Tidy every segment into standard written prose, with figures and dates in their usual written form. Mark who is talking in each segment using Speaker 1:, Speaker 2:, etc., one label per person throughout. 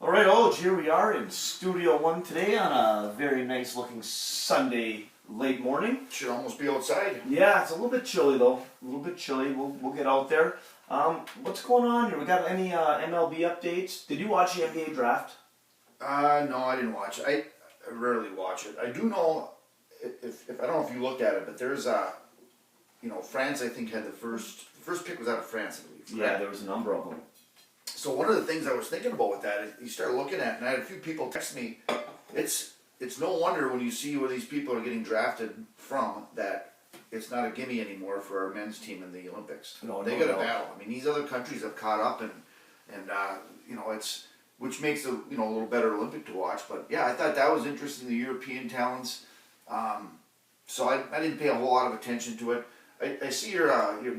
Speaker 1: All right, Oj, here we are in Studio 1 today on a very nice looking Sunday late morning.
Speaker 2: Should almost be outside.
Speaker 1: Yeah, it's a little bit chilly though. A little bit chilly. We'll get out there. What's going on here? We got any MLB updates? Did you watch the NBA draft?
Speaker 2: No, I didn't watch it. I rarely watch it. I do know, if I don't know if you looked at it, but there's France I think had the first pick was out of France, I believe.
Speaker 1: Yeah, there was a number of them.
Speaker 2: So one of the things I was thinking about with that is you start looking at, and I had a few people text me, it's no wonder when you see where these people are getting drafted from that it's not a gimme anymore for our men's team in the Olympics. They got a battle. I mean, these other countries have caught up, and it's which makes a little better Olympic to watch. But yeah, I thought that was interesting, the European talents. So I didn't pay a whole lot of attention to it. I see your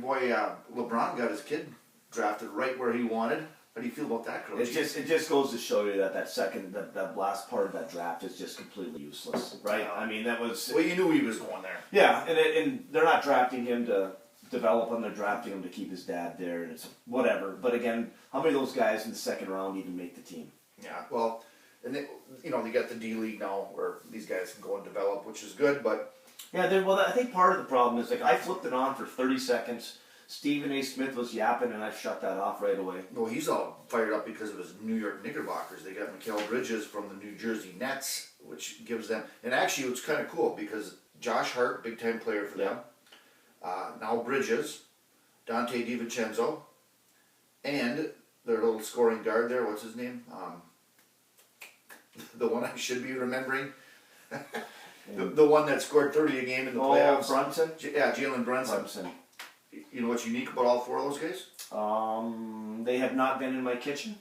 Speaker 2: boy LeBron got his kid drafted right where he wanted. How do you feel about that, Crouchy?
Speaker 1: It just goes to show you that that last part of that draft is just completely useless, right?
Speaker 2: Yeah.
Speaker 1: I mean, that was...
Speaker 2: Well, you knew he was going there.
Speaker 1: Yeah, and they're not drafting him to develop him, they're drafting him to keep his dad there, and it's whatever. But again, how many of those guys in the second round even make the team?
Speaker 2: Yeah, well, and they got the D-League now where these guys can go and develop, which is good, but...
Speaker 1: Yeah, I think part of the problem is, like, I flipped it on for 30 seconds, Stephen A. Smith was yapping, and I shut that off right away.
Speaker 2: Well, he's all fired up because of his New York Knickerbockers. They got Mikal Bridges from the New Jersey Nets, which gives them... And actually, it's kind of cool because Josh Hart, big-time player for them, now Bridges, Dante DiVincenzo, and their little scoring guard there, what's his name? The one I should be remembering. the one that scored 30 a game in the playoffs.
Speaker 1: Brunson?
Speaker 2: Yeah, Jalen Brunson. You know what's unique about all four of those guys?
Speaker 1: They have not been in my kitchen.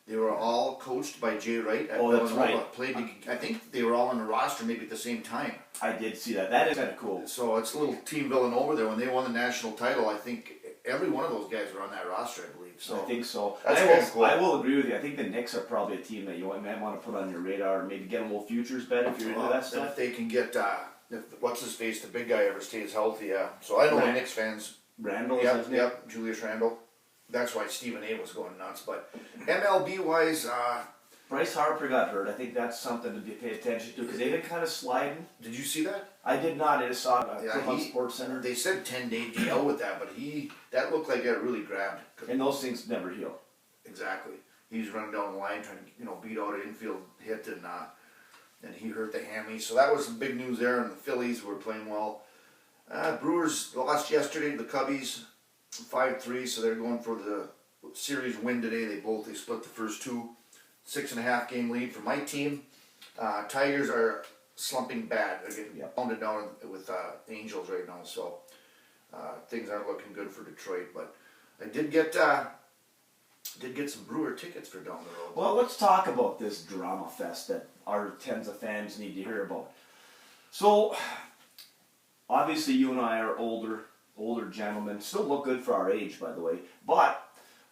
Speaker 2: They were all coached by Jay Wright at
Speaker 1: Villanova. That's
Speaker 2: right. I think they were all on the roster maybe at the same time.
Speaker 1: I did see that. That is kind of cool.
Speaker 2: So it's a little team Villanova there. When they won the national title, I think every one of those guys were on that roster, I believe. So
Speaker 1: I think so.
Speaker 2: That's cool.
Speaker 1: I will agree with you. I think the Knicks are probably a team that you might want to put on your radar, maybe get a little futures bet if you're into that stuff.
Speaker 2: If they can get, what's his face, the big guy ever stays healthy, yeah. So I know the Knicks fans.
Speaker 1: Randall?
Speaker 2: Yep, Julius Randle. That's why Stephen A. was going nuts. But MLB-wise...
Speaker 1: Bryce Harper got hurt. I think that's something to pay attention to because they've been kind of sliding.
Speaker 2: Did you see that?
Speaker 1: I did not. I just saw it on Sports Center.
Speaker 2: They said 10-day DL with that, but that looked like it really grabbed.
Speaker 1: And those things never heal.
Speaker 2: Exactly. He's running down the line trying to beat out an infield hit, and he hurt the hammy. So that was some big news there, and the Phillies were playing well. Brewers lost yesterday to the Cubbies, 5-3, so they're going for the series win today. They split the first two, 6.5 game lead for my team. Tigers are slumping bad. They're getting pounded down with the Angels right now, so things aren't looking good for Detroit. But I did get some Brewer tickets for down the road.
Speaker 1: Well, let's talk about this drama fest that our tens of fans need to hear about. So, obviously, you and I are older gentlemen. Still look good for our age, by the way. But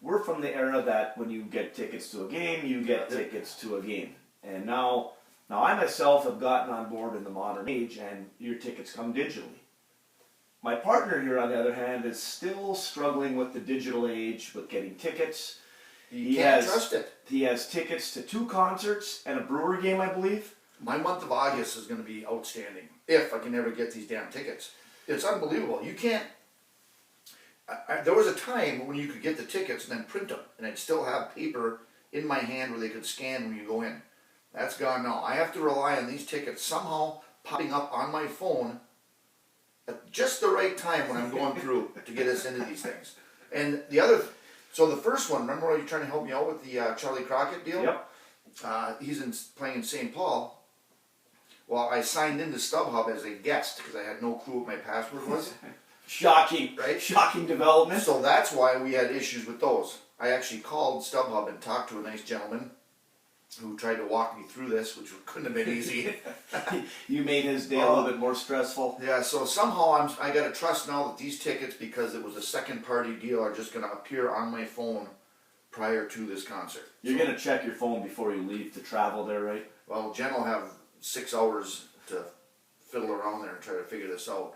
Speaker 1: we're from the era that when you get tickets to a game, you get tickets to a game. And now I myself have gotten on board in the modern age, and your tickets come digitally. My partner here, on the other hand, is still struggling with the digital age, with getting tickets.
Speaker 2: You can't trust it.
Speaker 1: He has tickets to 2 concerts and a Brewer game, I believe.
Speaker 2: My month of August is going to be outstanding if I can ever get these damn tickets. It's unbelievable. You can't... there was a time when you could get the tickets and then print them, and I'd still have paper in my hand where they could scan when you go in. That's gone now. I have to rely on these tickets somehow popping up on my phone at just the right time when I'm going through to get us into these things. And so the first one, remember when you were trying to help me out with the Charlie Crockett deal?
Speaker 1: Yep.
Speaker 2: He's playing in St. Paul. Well, I signed into StubHub as a guest because I had no clue what my password was.
Speaker 1: Shocking,
Speaker 2: right?
Speaker 1: Shocking development.
Speaker 2: So that's why we had issues with those. I actually called StubHub and talked to a nice gentleman who tried to walk me through this, which couldn't have been easy.
Speaker 1: You made his day a little bit more stressful.
Speaker 2: Yeah, so somehow I got to trust now that these tickets, because it was a second-party deal, are just going to appear on my phone prior to this concert.
Speaker 1: You're going to check your phone before you leave to travel there, right?
Speaker 2: Well, Jen will have 6 hours to fiddle around there and try to figure this out.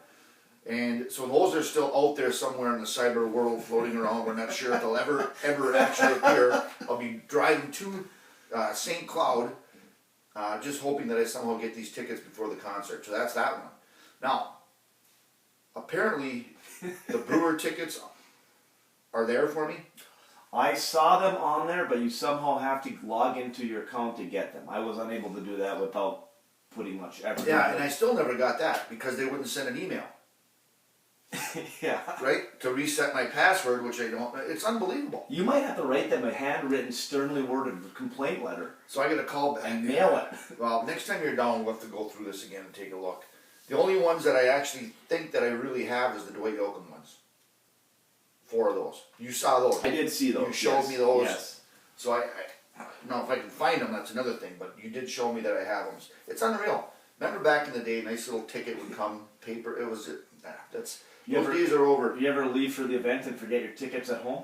Speaker 2: And so those are still out there somewhere in the cyber world floating around. We're not sure if they'll ever actually appear. I'll be driving to St. Cloud. Just hoping that I somehow get these tickets before the concert. So that's that one. Now, apparently, the Brewer tickets are there for me.
Speaker 1: I saw them on there, but you somehow have to log into your account to get them. I was unable to do that without putting much effort.
Speaker 2: Yeah, and I still never got that because they wouldn't send an email.
Speaker 1: Yeah.
Speaker 2: Right? To reset my password, which I don't. It's unbelievable.
Speaker 1: You might have to write them a handwritten, sternly worded complaint letter.
Speaker 2: So I get a call back.
Speaker 1: And mail it.
Speaker 2: Well, next time you're down, we'll have to go through this again and take a look. The only ones that I actually think that I really have is the Dwight Yoakam ones. 4 of those. You saw those.
Speaker 1: I did see those.
Speaker 2: You showed me those.
Speaker 1: Yes.
Speaker 2: So I now if I can find them, that's another thing. But you did show me that I have them. It's unreal. Remember back in the day, nice little ticket would come, paper. It was those days are over.
Speaker 1: You ever leave for the event and forget your tickets at home?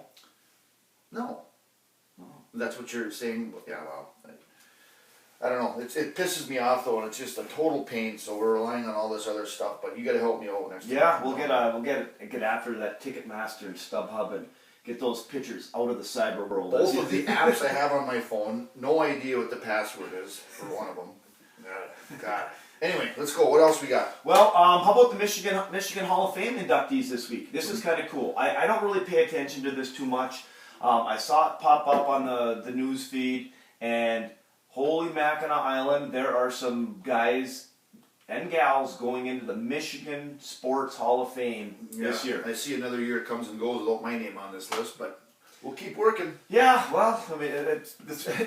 Speaker 2: No.
Speaker 1: Oh.
Speaker 2: That's what you're saying. Yeah. Well, I don't know. It pisses me off though, and it's just a total pain. So we're relying on all this other stuff. But you got to help me out next time.
Speaker 1: Yeah, we'll get after that Ticketmaster and StubHub and get those pictures out of the cyber world.
Speaker 2: Both of the apps I have on my phone, no idea what the password is for one of them. God. Anyway, let's go. What else we got?
Speaker 1: Well, how about the Michigan Hall of Fame inductees this week? This is kind of cool. I don't really pay attention to this too much. I saw it pop up on the news feed, and holy Mackinac Island, there are some guys and gals going into the Michigan Sports Hall of Fame this year.
Speaker 2: I see another year comes and goes without my name on this list, but we'll keep working.
Speaker 1: Yeah, well, I mean,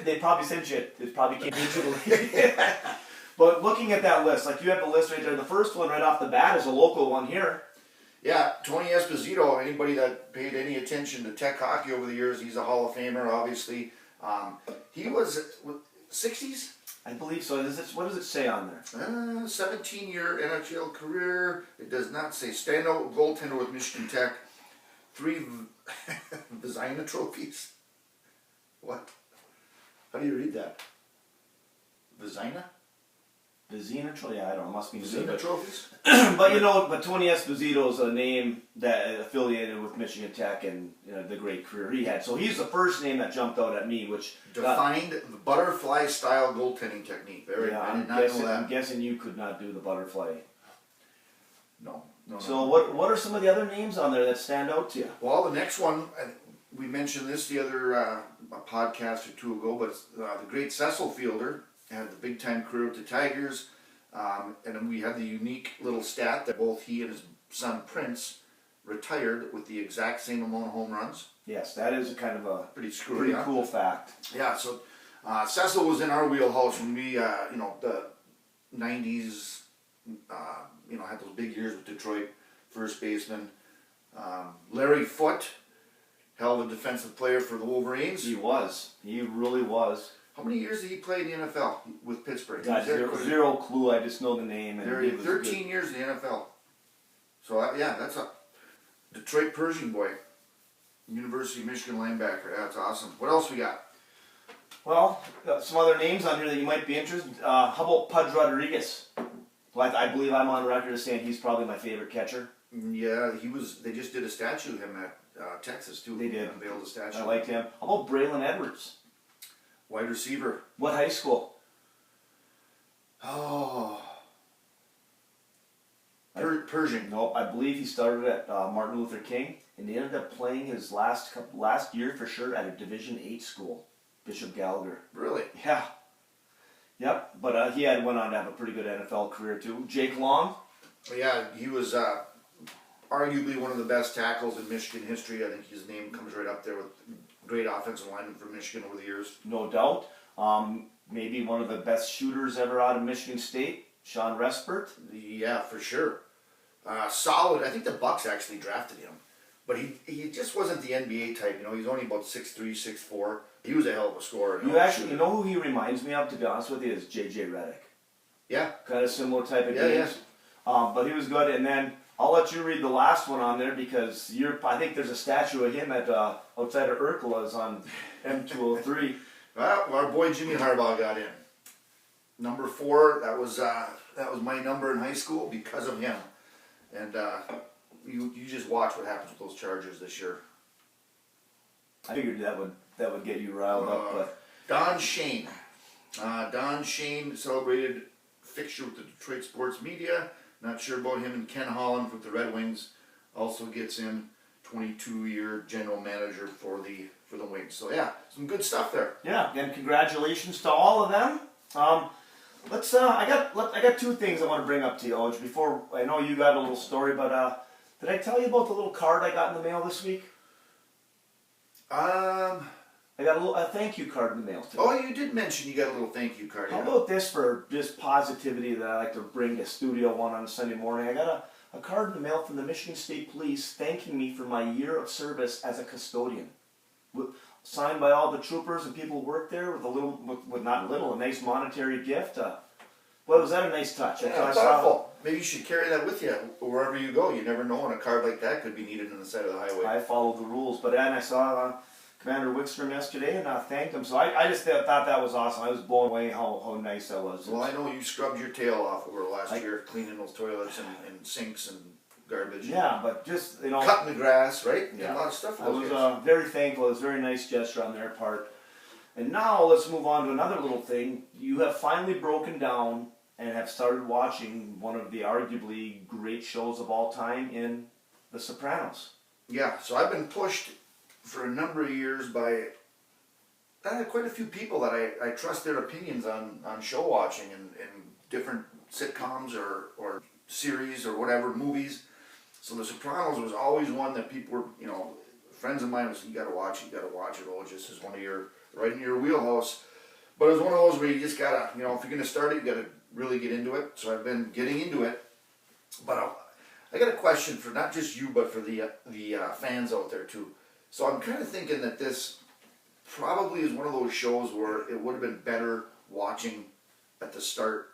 Speaker 1: they probably sent you it. It probably came digitally. But looking at that list, like you have the list right there, the first one right off the bat is a local one here.
Speaker 2: Yeah, Tony Esposito, anybody that paid any attention to Tech hockey over the years, he's a Hall of Famer, obviously. He was 60s?
Speaker 1: I believe so. What does it say on there?
Speaker 2: 17-year NHL career. It does not say. Standout goaltender with Michigan Tech. 3 Vezina trophies. What? How do you read that? Vezina?
Speaker 1: Vezina, yeah, I don't know. Must be
Speaker 2: Vezina trophies.
Speaker 1: but Tony Esposito is a name that affiliated with Michigan Tech and the great career he had. So he's the first name that jumped out at me, which
Speaker 2: defined the butterfly style goaltending technique. I did not know that.
Speaker 1: I'm guessing you could not do the butterfly.
Speaker 2: No.
Speaker 1: So what are some of the other names on there that stand out to you?
Speaker 2: Well, the next one, we mentioned this the other podcast or two ago, but the great Cecil Fielder had the big time career with the Tigers, and then we had the unique little stat that both he and his son Prince retired with the exact same amount of home runs.
Speaker 1: Yes, that is a kind of a
Speaker 2: pretty
Speaker 1: cool fact.
Speaker 2: Yeah, so Cecil was in our wheelhouse when we, the 90s, had those big years with Detroit, first baseman. Larry Foote, hell of a defensive player for the Wolverines.
Speaker 1: He was. He really was.
Speaker 2: How many years did he play in the NFL with Pittsburgh?
Speaker 1: God, zero clue. I just know the name. And
Speaker 2: 13 years in the NFL. So, that's a Detroit Pershing boy. University of Michigan linebacker. That's awesome. What else we got?
Speaker 1: Well, got some other names on here that you might be interested in. How about Pudge Rodriguez? Well, I believe I'm on record as saying he's probably my favorite catcher.
Speaker 2: Yeah, he was. They just did a statue of him at Texas, too.
Speaker 1: They did.
Speaker 2: Unveiled a statue.
Speaker 1: I liked him. How about Braylon Edwards?
Speaker 2: Wide receiver.
Speaker 1: What high school?
Speaker 2: Oh. Pershing.
Speaker 1: No, I believe he started at Martin Luther King, and he ended up playing his last year for sure at a Division VIII school, Bishop Gallagher.
Speaker 2: Really?
Speaker 1: Yeah. Yep, but he went on to have a pretty good NFL career too. Jake Long?
Speaker 2: Yeah, he was arguably one of the best tackles in Michigan history. I think his name comes right up there with great offensive lineman for Michigan over the years.
Speaker 1: No doubt. Maybe one of the best shooters ever out of Michigan State, Sean Respert.
Speaker 2: Yeah, for sure. Solid. I think the Bucks actually drafted him. But he just wasn't the NBA type. He's only about 6'3", 6'4". He was a hell of a scorer.
Speaker 1: You know who he reminds me of, to be honest with you, is J.J. Redick.
Speaker 2: Yeah.
Speaker 1: Kind of similar type of games. Yeah. But he was good. And then I'll let you read the last one on there because I think there's a statue of him at outside of Urkela's on M203.
Speaker 2: Well, our boy Jimmy Harbaugh got in. Number 4, that was my number in high school because of him. And you just watch what happens with those Chargers this year.
Speaker 1: I figured that would get you riled up, but
Speaker 2: Don Shane. Don Shane, celebrated fixture with the Detroit Sports Media. Not sure about him. And Ken Holland with the Red Wings also gets in. 22-year general manager for the Wings. So yeah, some good stuff there.
Speaker 1: Yeah, and congratulations to all of them. I got two things I want to bring up to you, Oj. Before, I know you got a little story, but did I tell you about the little card I got in the mail this week? I got a thank you card in the mail today.
Speaker 2: Oh, you did mention you got a little thank you card.
Speaker 1: How about this for just positivity that I like to bring to Studio One on Sunday morning? I got a card in the mail from the Michigan State Police thanking me for my year of service as a custodian. Signed by all the troopers and people who work there with a nice monetary gift. Well, was that a nice touch?
Speaker 2: Yeah, thoughtful. Maybe you should carry that with you wherever you go. You never know when a card like that could be needed on the side of the highway.
Speaker 1: I followed the rules, but then I saw Commander Wickstrom yesterday and thanked him. So I just thought that was awesome. I was blown away how nice that was.
Speaker 2: Well, I know you scrubbed your tail off over last year, cleaning those toilets and sinks and garbage.
Speaker 1: Yeah, but just,
Speaker 2: cutting the grass, right?
Speaker 1: Yeah.
Speaker 2: A lot of stuff.
Speaker 1: I was very thankful. It was a very nice gesture on their part. And now let's move on to another little thing. You have finally broken down and have started watching one of the arguably great shows of all time in The Sopranos.
Speaker 2: Yeah, so I've been pushed for a number of years by quite a few people that I trust their opinions on show watching and different sitcoms or series or whatever, movies. So The Sopranos was always one that people were, friends of mine would say, you gotta watch it, oh, this is one of your, right in your wheelhouse. But it was one of those where you just gotta, if you're gonna start it, you gotta really get into it. So I've been getting into it. But I got a question for not just you, but for the fans out there too. So I'm kind of thinking that this probably is one of those shows where it would have been better watching at the start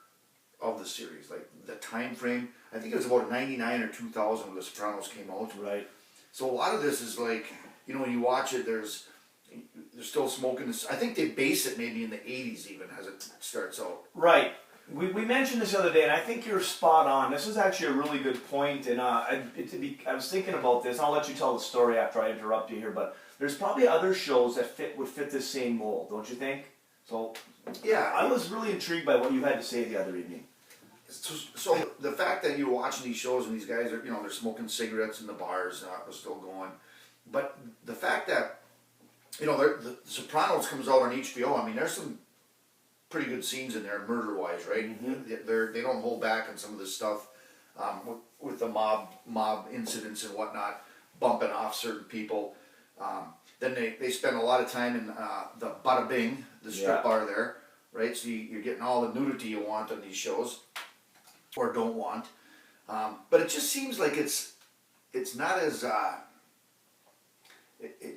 Speaker 2: of the series, like the time frame. I think it was about 99 or 2000 when The Sopranos came out.
Speaker 1: Right.
Speaker 2: So a lot of this is like, when you watch it, they're still smoking this. I think they base it maybe in the 80s even as it starts out.
Speaker 1: Right. We mentioned this the other day, and I think you're spot on. This is actually a really good point, and I was thinking about this. I'll let you tell the story after I interrupt you here, but there's probably other shows that would fit this same mold, don't you think? So,
Speaker 2: yeah,
Speaker 1: I was really intrigued by what you had to say the other evening.
Speaker 2: So the fact that you're watching these shows and these guys are, they're smoking cigarettes in the bars, that was still going, but the fact that, the Sopranos comes out on HBO. I mean, there's some pretty good scenes in there, murder-wise, right? Mm-hmm. They don't hold back on some of this stuff with the mob incidents and whatnot, bumping off certain people. Then they spend a lot of time in the Bada Bing, the strip bar there, right? So you're getting all the nudity you want on these shows, or don't want. But it just seems like it's not as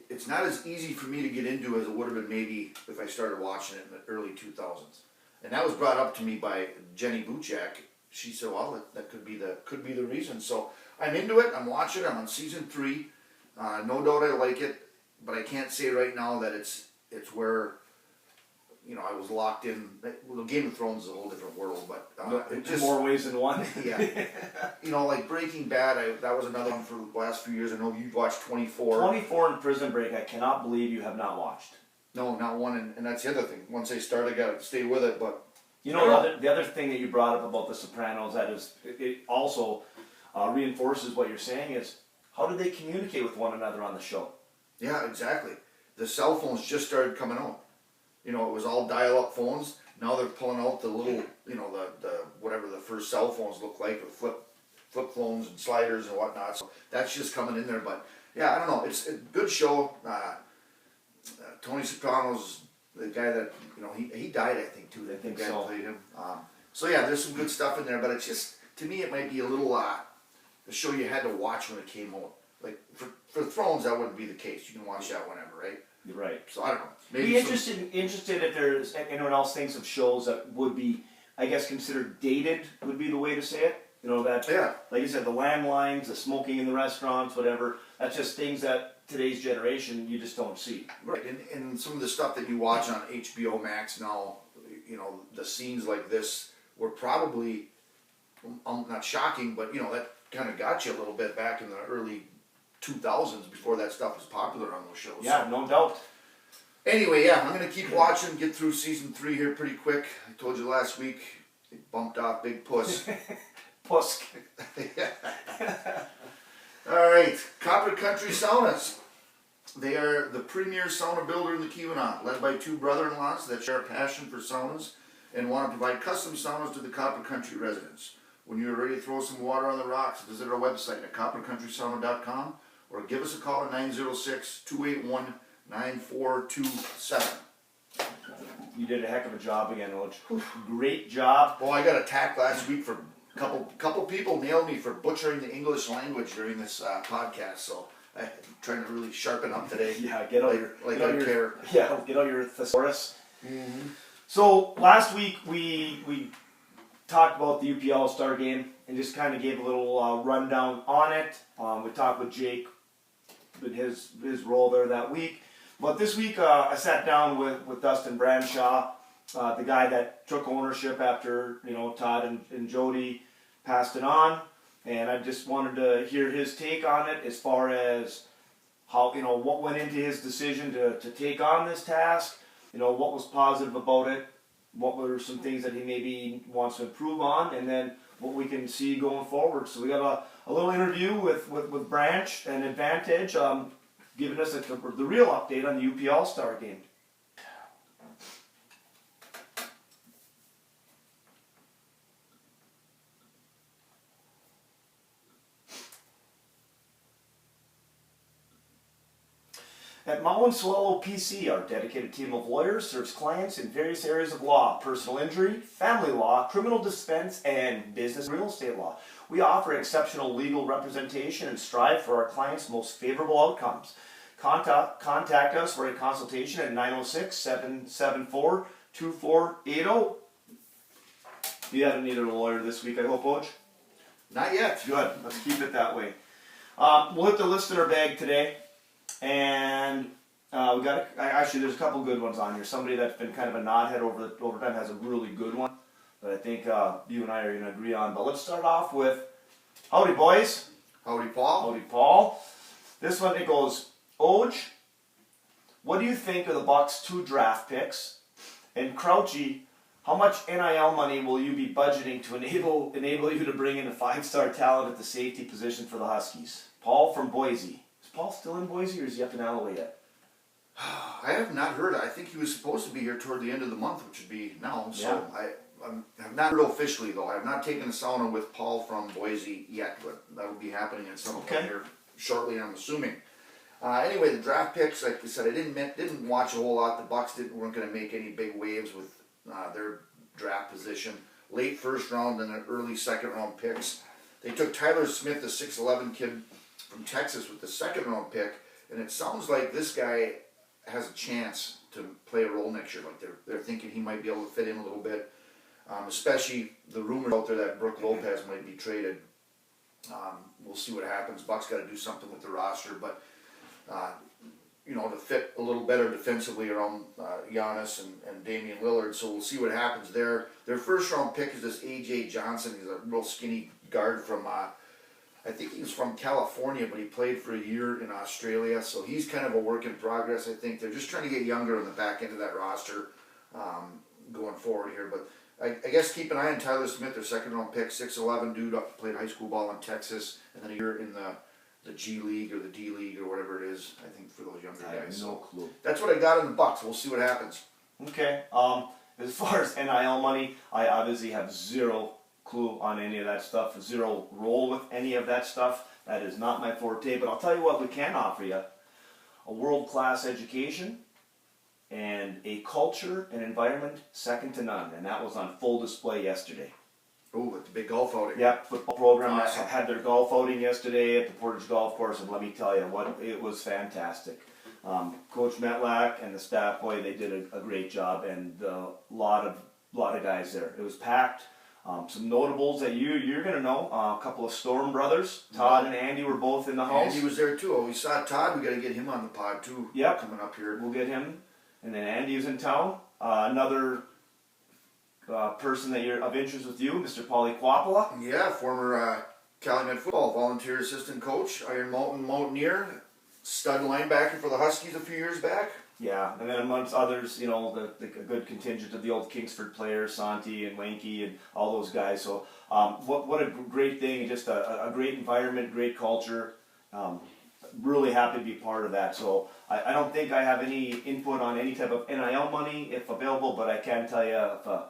Speaker 2: it's not as easy for me to get into as it would have been maybe if I started watching it in the early 2000s. And that was brought up to me by Jenny Buchak. She said, well, that could be the reason. So I'm into it. I'm watching it. I'm on season 3. No doubt I like it, but I can't say right now that it's where I was locked in. Well, Game of Thrones is a whole different world, but
Speaker 1: in more ways than one.
Speaker 2: Yeah. Like Breaking Bad, that was another one for the last few years. I know you've watched 24.
Speaker 1: 24 and Prison Break, I cannot believe you have not watched.
Speaker 2: No, not one, and that's the other thing. Once I start, I gotta stay with it, but...
Speaker 1: The other thing that you brought up about The Sopranos, that is, it also reinforces what you're saying, is how did they communicate with one another on the show?
Speaker 2: Yeah, exactly. The cell phones just started coming out. It was all dial-up phones. Now they're pulling out the little, the whatever the first cell phones look like with flip phones and sliders and whatnot. So that's just coming in there. But yeah, I don't know. It's a good show. Tony Soprano's the guy that he died, I think, too.
Speaker 1: I think
Speaker 2: the guy
Speaker 1: so.
Speaker 2: that played him. So yeah, there's some good stuff in there. But it's just, to me, it might be a little a show you had to watch when it came out. Like for Thrones, that wouldn't be the case. You can watch that whenever, right?
Speaker 1: You're right.
Speaker 2: So I don't know. Maybe
Speaker 1: be interested if there's anyone else thinks of shows that would be, I guess, considered dated would be the way to say it. Like you said, the landlines, the smoking in the restaurants, whatever. That's just things that today's generation you just don't see.
Speaker 2: Right, and some of the stuff that you watch on HBO Max now, the scenes like this were probably not shocking, but that kind of got you a little bit back in the early 2000s before that stuff was popular on those shows.
Speaker 1: Yeah, no doubt.
Speaker 2: Anyway, yeah, I'm going to keep watching, get through season 3 here pretty quick. I told you last week, they bumped off Big Puss.
Speaker 1: Pusk.
Speaker 2: All right, Copper Country Saunas. They are the premier sauna builder in the Keweenaw, led by 2 brother-in-laws that share a passion for saunas and want to provide custom saunas to the Copper Country residents. When you're ready to throw some water on the rocks, visit our website at coppercountrysauna.com or give us a call at 906-281-9427.
Speaker 1: You did a heck of a job again, Oj. Great job.
Speaker 2: Well, I got attacked last week for couple people nailed me for butchering the English language during this podcast, so I'm trying to really sharpen up today.
Speaker 1: Yeah, get out your thesaurus.
Speaker 2: Mm-hmm.
Speaker 1: So last week we talked about the UP All-Star game and just kind of gave a little rundown on it. We talked with Jake with his role there that week. But this week I sat down with Dustin Brancheau, the guy that took ownership after Todd and Jody passed it on, and I just wanted to hear his take on it as far as how what went into his decision to take on this task. What was positive about it, what were some things that he maybe wants to improve on, and then what we can see going forward. So we got a little interview with Branch and Advantage, giving us the real update on the UP All-Star game. At Swallow PC, our dedicated team of lawyers serves clients in various areas of law: personal injury, family law, criminal defense, and business and real estate law. We offer exceptional legal representation and strive for our clients' most favorable outcomes. Contact us for a consultation at 906-774-2480. You haven't needed a lawyer this week, I hope, Oj?
Speaker 2: Not yet.
Speaker 1: Good. Let's keep it that way. We'll hit the listener bag today. And we got actually there's a couple good ones on here. Somebody that's been kind of a knothead over time has a really good one that I think you and I are going to agree on. But let's start off with howdy boys.
Speaker 2: Howdy Paul.
Speaker 1: Howdy Paul. This one, it goes, Oj, what do you think of the Bucks' 2 draft picks? And Crouchy, how much NIL money will you be budgeting to enable you to bring in a 5-star talent at the safety position for the Huskies? Paul from Boise. Is Paul still in Boise, or is he up in Alloway yet?
Speaker 2: I have not heard. I think he was supposed to be here toward the end of the month, which would be now. So yeah. I have not heard officially, though. I have not taken a sauna with Paul from Boise yet, but that will be happening at some point here shortly, I'm assuming. Anyway, the draft picks, like I said, I didn't watch a whole lot. The Bucks weren't going to make any big waves with their draft position. Late first round and early second round picks. They took Tyler Smith, the 6'11" kid from Texas, with the second round pick, and it sounds like this guy has a chance to play a role next year. Like they're thinking he might be able to fit in a little bit, especially the rumor out there that Brook Lopez might be traded. We'll see what happens. Bucks got to do something with the roster, but to fit a little better defensively around Giannis and Damian Lillard. So we'll see what happens there. Their first round pick is this A.J. Johnson. He's a real skinny guard from I think he was from California, but he played for a year in Australia, so he's kind of a work in progress. I think they're just trying to get younger on the back end of that roster going forward here. But I guess keep an eye on Tyler Smith, their second round pick, 6'11" dude, played high school ball in Texas, and then a year in the G League or the D League or whatever it is, I think, for those younger guys.
Speaker 1: I have no clue.
Speaker 2: That's what I got in the Bucks. We'll see what happens.
Speaker 1: Okay. As far as NIL money, I obviously have zero clue on any of that stuff, zero role with any of that stuff. That is not my forte, but I'll tell you what we can offer you: a world-class education and a culture and environment second to none, and that was on full display yesterday.
Speaker 2: Oh, at the big golf outing.
Speaker 1: Yep, football program
Speaker 2: Awesome.
Speaker 1: had their golf outing yesterday at the Portage Golf Course, and let me tell you, it was fantastic. Coach Metlack and the staff, boy, they did a great job, and a lot of guys there. It was packed. Some notables that you're going to know. A couple of Storm brothers. Todd and Andy were both in the house.
Speaker 2: Andy was there too. Oh, we saw Todd. We got to get him on the pod too.
Speaker 1: Yep.
Speaker 2: Coming up here.
Speaker 1: We'll get him. And then Andy was in town. Another person that you're of interest with you, Mr. Paulie Quapala.
Speaker 2: Yeah, former Calumet football volunteer assistant coach, Iron Mountain Mountaineer, stud linebacker for the Huskies a few years back.
Speaker 1: Yeah, and then amongst others, the good contingent of the old Kingsford players, Santi and Wanky and all those guys. So what a great thing, just a great environment, great culture. Really happy to be part of that. So I don't think I have any input on any type of NIL money if available, but I can tell you if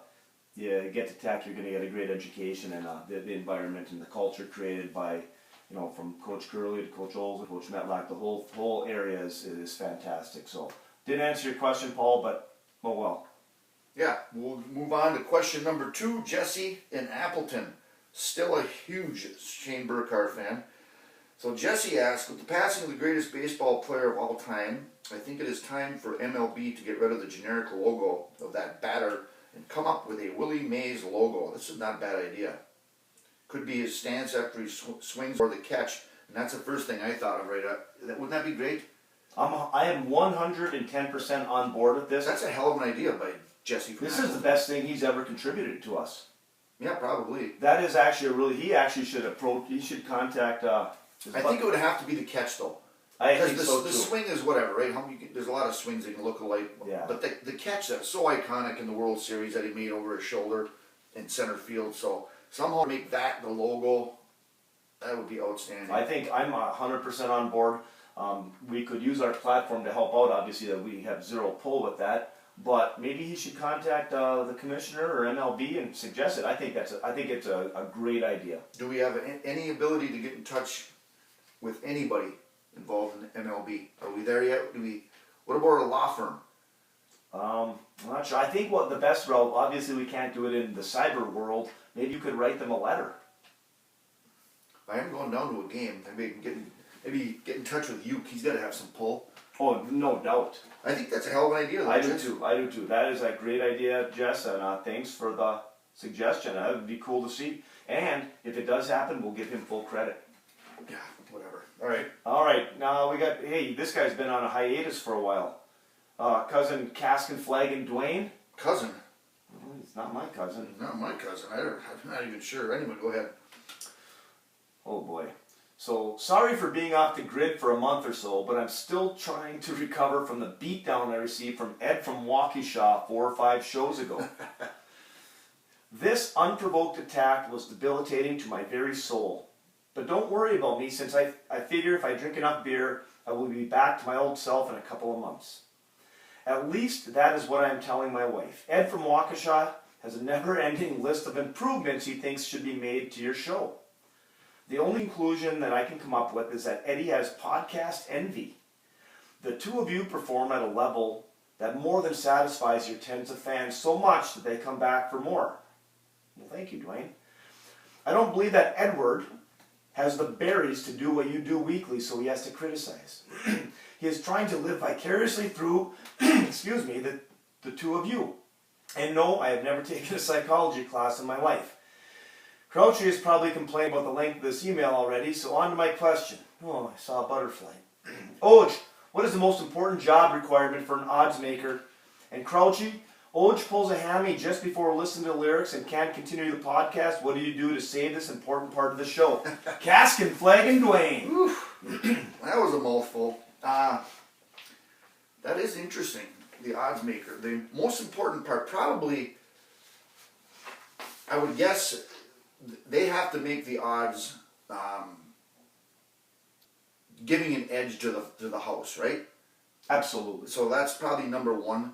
Speaker 1: you get to Tech, you're going to get a great education and the environment and the culture created by, from Coach Curley to Coach Olds and Coach Metlack, the whole area is fantastic. So didn't answer your question, Paul, but oh well.
Speaker 2: Yeah, we'll move on to question number 2. Jesse in Appleton, still a huge Shane Burkhardt fan. So Jesse asks, with the passing of the greatest baseball player of all time, I think it is time for MLB to get rid of the generic logo of that batter and come up with a Willie Mays logo. This is not a bad idea. Could be his stance after he swings or the catch, and that's the first thing I thought of right up. Wouldn't that be great?
Speaker 1: I am 110% on board with this.
Speaker 2: That's a hell of an idea by Jesse.
Speaker 1: This is the best thing he's ever contributed to us.
Speaker 2: Yeah, probably.
Speaker 1: That is actually he actually should he should contact.
Speaker 2: I think it would have to be the catch though.
Speaker 1: I think
Speaker 2: so too. The swing is whatever, right? There's a lot of swings that can look alike.
Speaker 1: Yeah.
Speaker 2: But the catch that's so iconic in the World Series that he made over his shoulder in center field. So somehow make that the logo, that would be outstanding.
Speaker 1: I think I'm 100% on board. We could use our platform to help out. Obviously, that we have zero pull with that. But maybe he should contact the commissioner or MLB and suggest it. I think it's a great idea.
Speaker 2: Do we have any ability to get in touch with anybody involved in MLB? Are we there yet? What about a law firm?
Speaker 1: I'm not sure. I think what the best route, obviously we can't do it in the cyber world, maybe you could write them a letter.
Speaker 2: I am going down to a game. Maybe get in touch with Uke. He's got to have some pull.
Speaker 1: Oh, no doubt.
Speaker 2: I think that's a hell of an idea.
Speaker 1: I do too. That is a great idea, Jess, and thanks for the suggestion. That would be cool to see. And if it does happen, we'll give him full credit.
Speaker 2: Yeah, whatever. All right.
Speaker 1: Now this guy's been on a hiatus for a while. Cousin Caskin, Flag, and Dwayne.
Speaker 2: Cousin?
Speaker 1: It's not my cousin.
Speaker 2: Not my cousin. I'm not even sure. Anyway, go ahead.
Speaker 1: Oh boy. So, sorry for being off the grid for a month or so, but I'm still trying to recover from the beatdown I received from Ed from Waukesha 4 or 5 shows ago. This unprovoked attack was debilitating to my very soul. But don't worry about me, since I figure if I drink enough beer, I will be back to my old self in a couple of months. At least that is what I am telling my wife. Ed from Waukesha has a never-ending list of improvements he thinks should be made to your show. The only conclusion that I can come up with is that Eddie has podcast envy. The two of you perform at a level that more than satisfies your tens of fans so much that they come back for more. Well, thank you, Dwayne. I don't believe that Edward has the berries to do what you do weekly, so he has to criticize. He is trying to live vicariously through, the two of you. And no, I have never taken a psychology class in my life. Crouchy has probably complained about the length of this email already, so on to my question. Oh, I saw a butterfly. Oj, what is the most important job requirement for an odds maker? And Crouchy, Oj pulls a hammy just before listening to lyrics and can't continue the podcast. What do you do to save this important part of the show? Caskin, Flag, and Dwayne.
Speaker 2: That was a mouthful. That is interesting, the odds maker. The most important part, probably, I would guess, they have to make the odds giving an edge to the house, right?
Speaker 1: Absolutely.
Speaker 2: So that's probably number one.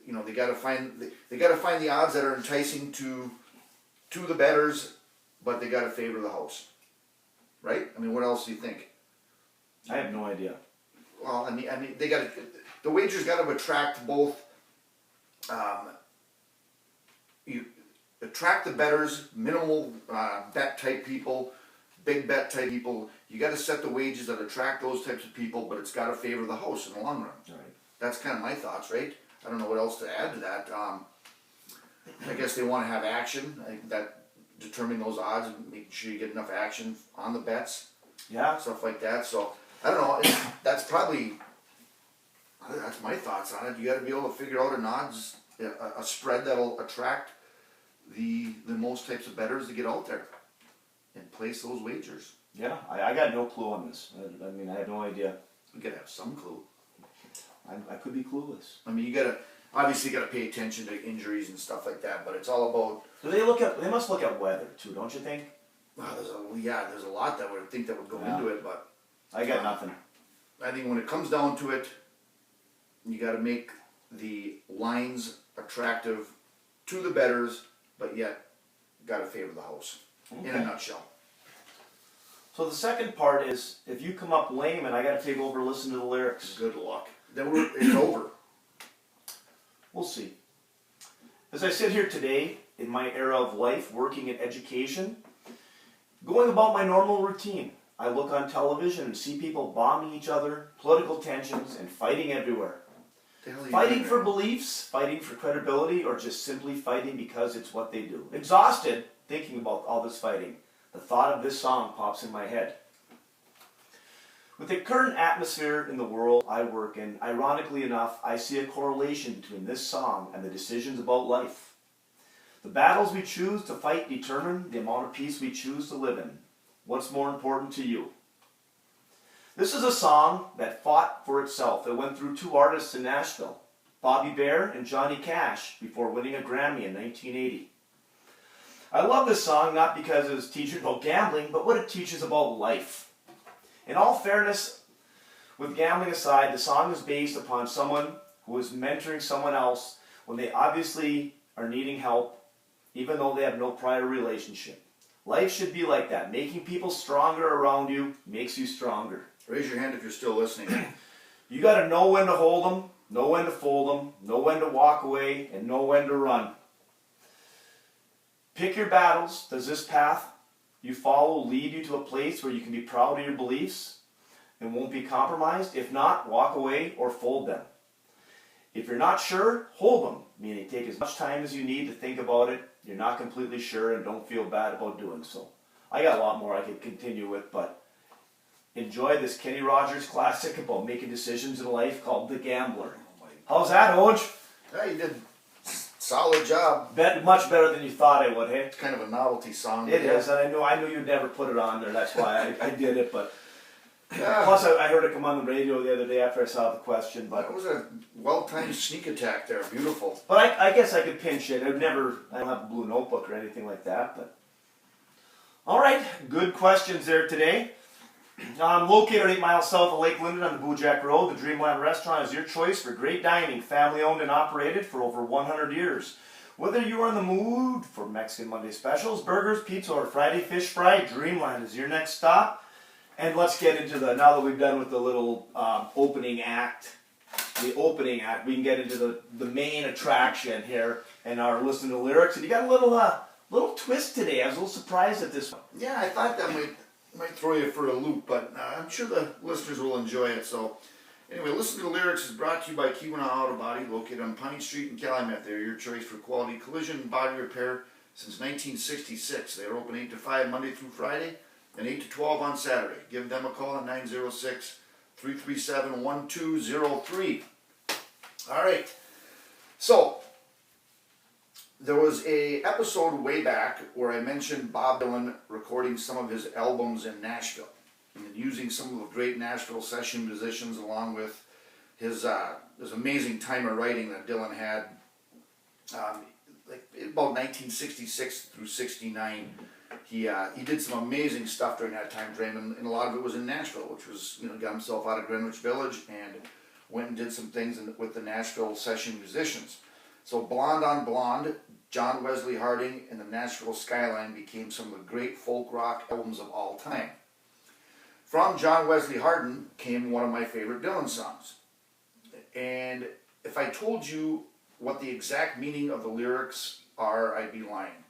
Speaker 2: They got to find the odds that are enticing to the bettors, but they got to favor the house, right? I mean, what else do you think?
Speaker 1: I have no idea.
Speaker 2: Well, I mean, the wagers got to attract both. You attract the bettors, minimal bet type people, big bet type people. You got to set the wages that attract those types of people, but it's got to favor the house in the long run.
Speaker 1: Right.
Speaker 2: That's kind of my thoughts, right? I don't know what else to add to that. I guess they want to have action. I think that determining those odds, making sure you get enough action on the bets.
Speaker 1: Yeah.
Speaker 2: Stuff like that. So I don't know. That's my thoughts on it. You got to be able to figure out an odds, a spread that'll attract the most types of bettors to get out there and place those wagers.
Speaker 1: Yeah, I got no clue on this. I mean, I have no idea.
Speaker 2: You got to have some clue.
Speaker 1: I could be clueless.
Speaker 2: I mean, obviously you gotta pay attention to injuries and stuff like that, but it's all about.
Speaker 1: They must look at weather too, don't you think?
Speaker 2: Wow, there's a lot that would think that would go into it, but
Speaker 1: I got nothing.
Speaker 2: I think when it comes down to it, you gotta make the lines attractive to the bettors, but yet gotta favor the house. In a nutshell.
Speaker 1: So the second part is, if you come up lame and I gotta take over, listen to the lyrics.
Speaker 2: Good luck. It's over.
Speaker 1: We'll see. As I sit here today, in my era of life, working in education, going about my normal routine, I look on television and see people bombing each other, political tensions, and fighting everywhere. Fighting for beliefs, fighting for credibility, or just simply fighting because it's what they do. Exhausted thinking about all this fighting. The thought of this song pops in my head. With the current atmosphere in the world I work in, ironically enough, I see a correlation between this song and the decisions about life. The battles we choose to fight determine the amount of peace we choose to live in. What's more important to you? This is a song that fought for itself. It went through two artists in Nashville, Bobby Bare and Johnny Cash, before winning a Grammy in 1980. I love this song not because it's teaching about gambling, but what it teaches about life. In all fairness, with gambling aside, the song is based upon someone who is mentoring someone else when they obviously are needing help, even though they have no prior relationship. Life should be like that. Making people stronger around you makes you stronger.
Speaker 2: Raise your hand if you're still listening.
Speaker 1: You got to know when to hold them, know when to fold them, know when to walk away, and know when to run. Pick your battles. Does this path you follow lead you to a place where you can be proud of your beliefs and won't be compromised? If not, walk away or fold them. If you're not sure, hold them, meaning take as much time as you need to think about it. You're not completely sure and don't feel bad about doing so. I got a lot more I could continue with, but enjoy this Kenny Rogers classic about making decisions in life called The Gambler. How's that, Oj?
Speaker 2: Yeah, you did solid job.
Speaker 1: Much better than you thought I would, hey?
Speaker 2: It's kind of a novelty song.
Speaker 1: It is, and I knew you'd never put it on there. That's why I did it, but
Speaker 2: Yeah.
Speaker 1: plus I heard it come on the radio the other day after I saw the question. But
Speaker 2: That was a well-timed sneak attack there. Beautiful.
Speaker 1: But I guess I could pinch it. I don't have a blue notebook or anything like that. But all right, good questions there today. Located 8 miles south of Lake Linden on the Bojack Road, the Dreamland Restaurant is your choice for great dining, family-owned and operated for over 100 years. Whether you are in the mood for Mexican Monday specials, burgers, pizza, or Friday fish fry, Dreamland is your next stop. And let's get into now that we've done with the little opening act, we can get into the main attraction here and our listening to lyrics. And you got a little twist today. I was a little surprised at this one.
Speaker 2: Yeah, I thought that might throw you for a loop, but I'm sure the listeners will enjoy it. So, anyway, Listen to the Lyrics is brought to you by Keweenaw Auto Body, located on Pine Street in Calumet. They're your choice for quality collision and body repair since 1966. They are open 8 to 5 Monday through Friday and 8 to 12 on Saturday. Give them a call at 906-337-1203. All right. So, there was a episode way back where I mentioned Bob Dylan recording some of his albums in Nashville and using some of the great Nashville session musicians along with his amazing time of writing that Dylan had about 1966 through 69. He did some amazing stuff during that time frame, and a lot of it was in Nashville, which was, got himself out of Greenwich Village and went and did some things with the Nashville session musicians. So Blonde on Blonde, John Wesley Harding, and the Nashville Skyline became some of the great folk rock albums of all time. From John Wesley Harding came one of my favorite Dylan songs. And if I told you what the exact meaning of the lyrics are, I'd be lying.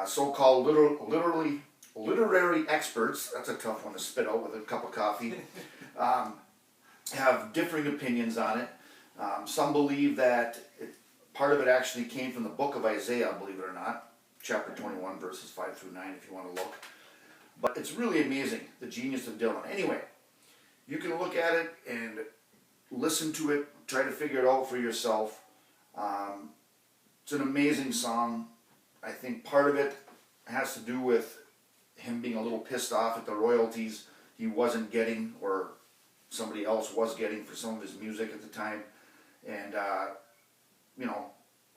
Speaker 2: So-called literary experts, that's a tough one to spit out with a cup of coffee, have differing opinions on it. Some believe that part of it actually came from the book of Isaiah, believe it or not, chapter 21, verses 5 through 9, if you want to look. But it's really amazing, the genius of Dylan. Anyway, you can look at it and listen to it, try to figure it out for yourself. It's an amazing song. I think part of it has to do with him being a little pissed off at the royalties he wasn't getting, or somebody else was getting for some of his music at the time. And, you know,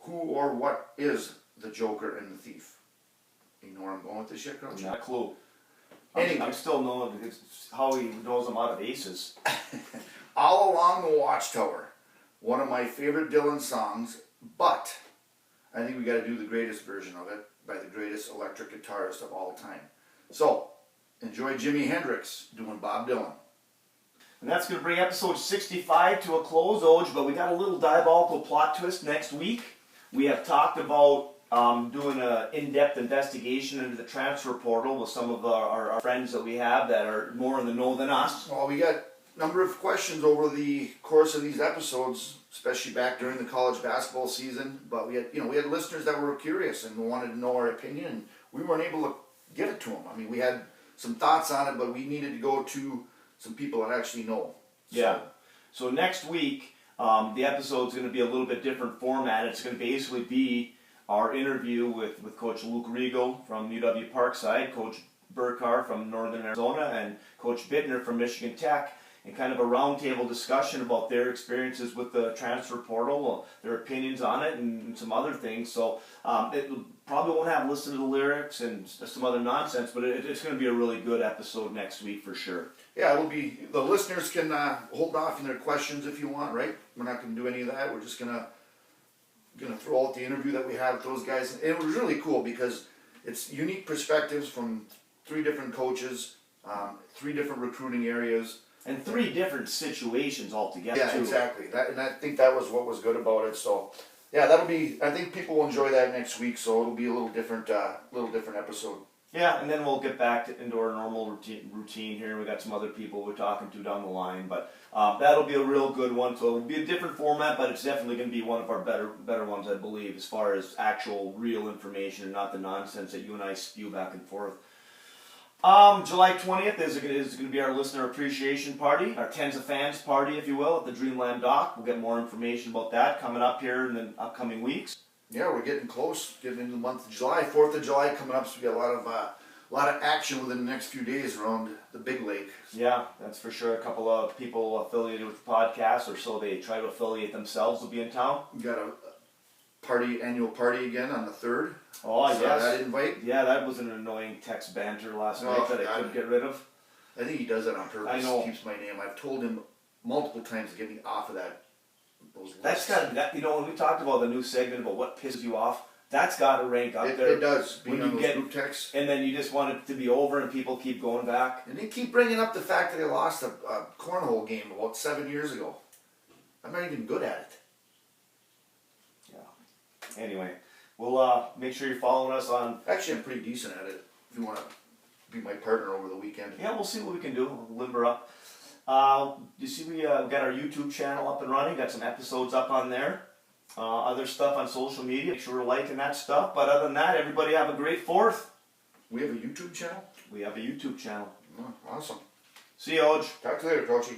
Speaker 2: who or what is the Joker and the Thief? You know where I'm going with this yet, Crouchy?
Speaker 1: Not a clue.
Speaker 2: Anyway.
Speaker 1: I'm still knowing how he knows them out of aces.
Speaker 2: All Along the Watchtower, one of my favorite Dylan songs, but I think we got to do the greatest version of it by the greatest electric guitarist of all time. So, enjoy Jimi Hendrix doing Bob Dylan.
Speaker 1: And that's going to bring episode 65 to a close, Oj, but we got a little diabolical plot twist next week. We have talked about doing an in-depth investigation into the transfer portal with some of our friends that we have that are more in the know than us.
Speaker 2: Well, we got a number of questions over the course of these episodes, especially back during the college basketball season. But we had listeners that were curious and wanted to know our opinion, and we weren't able to get it to them. I mean, we had some thoughts on it, but we needed to go to some people that actually know.
Speaker 1: Yeah. So next week, the episode's going to be a little bit different format. It's going to basically be our interview with Coach Luke Riegel from UW Parkside, Coach Burkar from Northern Arizona, and Coach Bittner from Michigan Tech, and kind of a roundtable discussion about their experiences with the transfer portal, their opinions on it, and some other things. So it probably won't have listened to the lyrics and some other nonsense, but it's going to be a really good episode next week for sure.
Speaker 2: Yeah, it'll be, the listeners can hold off on their questions if you want, right? We're not going to do any of that. We're just going to throw out the interview that we had with those guys. And it was really cool because it's unique perspectives from 3 different coaches, 3 different recruiting areas.
Speaker 1: And 3 different situations altogether,
Speaker 2: yeah,
Speaker 1: too.
Speaker 2: Exactly. And I think that was what was good about it. So, yeah, that'll be, I think people will enjoy that next week, so it'll be a little different episode.
Speaker 1: Yeah, and then we'll get back into our normal routine here. We got some other people we're talking to down the line, but that'll be a real good one. So it'll be a different format, but it's definitely going to be one of our better ones, I believe, as far as actual real information and not the nonsense that you and I spew back and forth. July 20th is going to be our listener appreciation party, our Tens of Fans party, if you will, at the Dreamland Dock. We'll get more information about that coming up here in the upcoming weeks.
Speaker 2: Yeah, we're getting close, getting into the month of July. 4th of July coming up, so we got a lot of action within the next few days around the big lake.
Speaker 1: Yeah, that's for sure. A couple of people affiliated with the podcast, or so they try to affiliate themselves, will be in town.
Speaker 2: We got a annual party again on the 3rd.
Speaker 1: Oh, yes.
Speaker 2: That invite.
Speaker 1: Yeah, that was an annoying text banter last night that I couldn't get rid of.
Speaker 2: I think he does that on purpose.
Speaker 1: I know.
Speaker 2: He keeps my name. I've told him multiple times to get me off of that.
Speaker 1: That's got to, when we talked about the new segment about what pisses you off, that's got to rank up there.
Speaker 2: It does. Being
Speaker 1: when
Speaker 2: on
Speaker 1: you
Speaker 2: those group texts.
Speaker 1: And then you just want it to be over and people keep going back.
Speaker 2: And they keep bringing up the fact that they lost a cornhole game about 7 years ago. I'm not even good at it.
Speaker 1: Yeah. Anyway, we'll make sure you're following us on...
Speaker 2: Actually, I'm pretty decent at it. If you want to be my partner over the weekend.
Speaker 1: Yeah, we'll see what we can do. We'll limber up. You see, we got our YouTube channel up and running. Got some episodes up on there. Other stuff on social media. Make sure we're liking that stuff. But other than that, everybody have a great 4th.
Speaker 2: We have a YouTube channel?
Speaker 1: We have a YouTube channel.
Speaker 2: Oh, awesome.
Speaker 1: See you, Oj.
Speaker 2: Talk to you later, Crouchy.